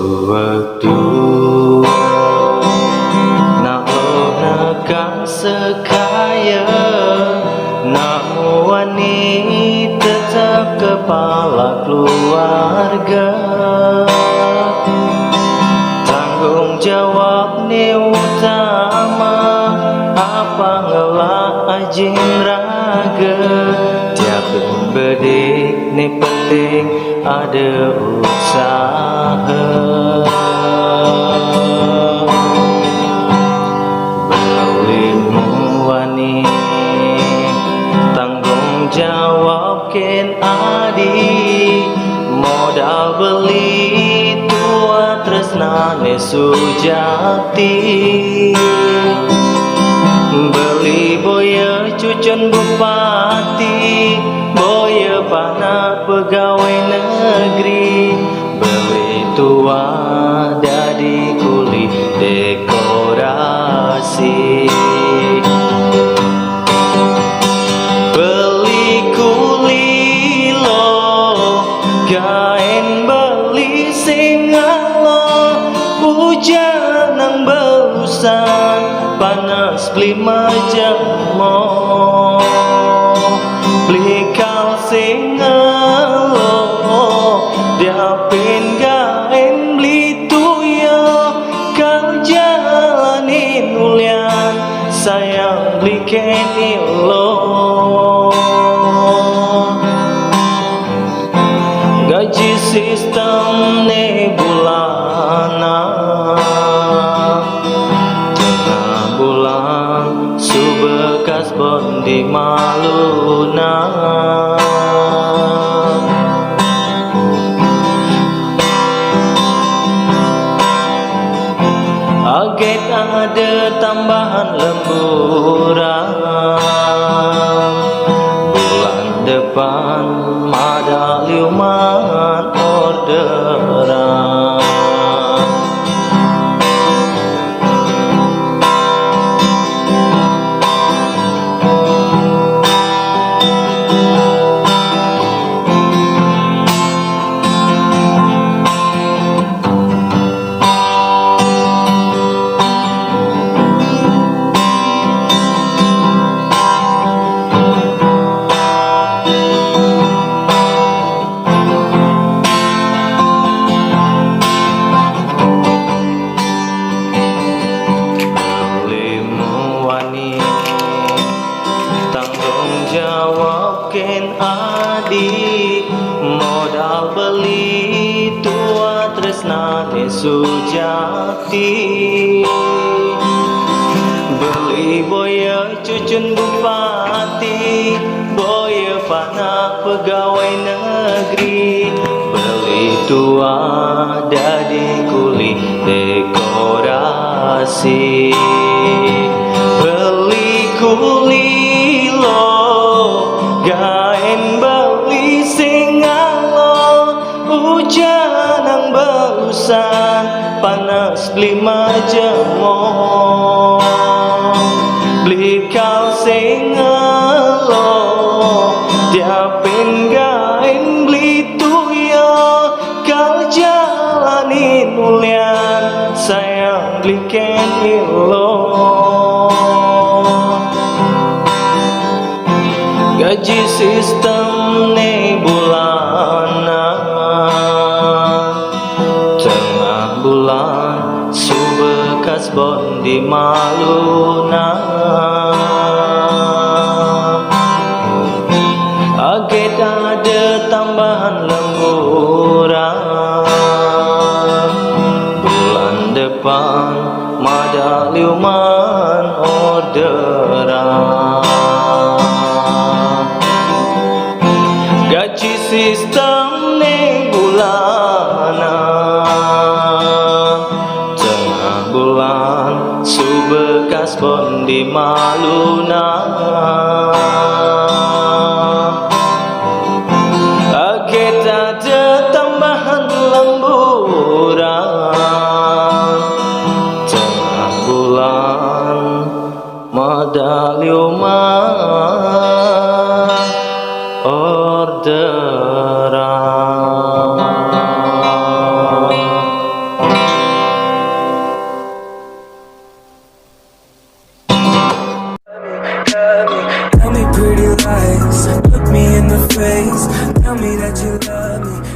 Sewaktu nak nakang sekaya, nak wani tetap kepala keluarga. Tanggung jawab ni utama, apa ngelak ajin raga. Tiap bedik ni penting ada usaha. Belimu wani tanggung jawab ken adi, modal beli tua tresnane sujati. Beli boya cucun bupati, boya panak pegawai negeri. Beli tua dadi kuli dekorasi. Beli kuli lo, kain beli singalo, hujan nang berusan, panas beli majamo. Beli kal singalo, diapin gain beli tuyo. Kau jalanin ulian, sayang beli keni lo. Gaji sistem ni bulanan, tengah bulan subekas bondi maluna. Aget ada tambahan lemburan, bulan depan madaliuman orderan. Jawab ken adi, modal beli tua tresnane sujati. Beli boya cucun bupati, boya panak pegawai negeri. Beli tua dadi kuli dekorasi. Beli kuli lo, gain beli singalo, hujan nang berusan, panas beli majamo. Beli kau singalo, diapin gain beli tuyo. Kau jalanin ulian, sayang beli keni lo. Gaji sistem ni bulanan, tengah bulan subekas bondi maluna. Aget ada tambahan lemburan, bulan depan madaliuman orderan. Gaji sistem ni bulanan, tengah bulan subekas bondi maluna. Aget ada tambahan lemburan, tengah bulan madaliuman orderan. face. Tell me that you love me.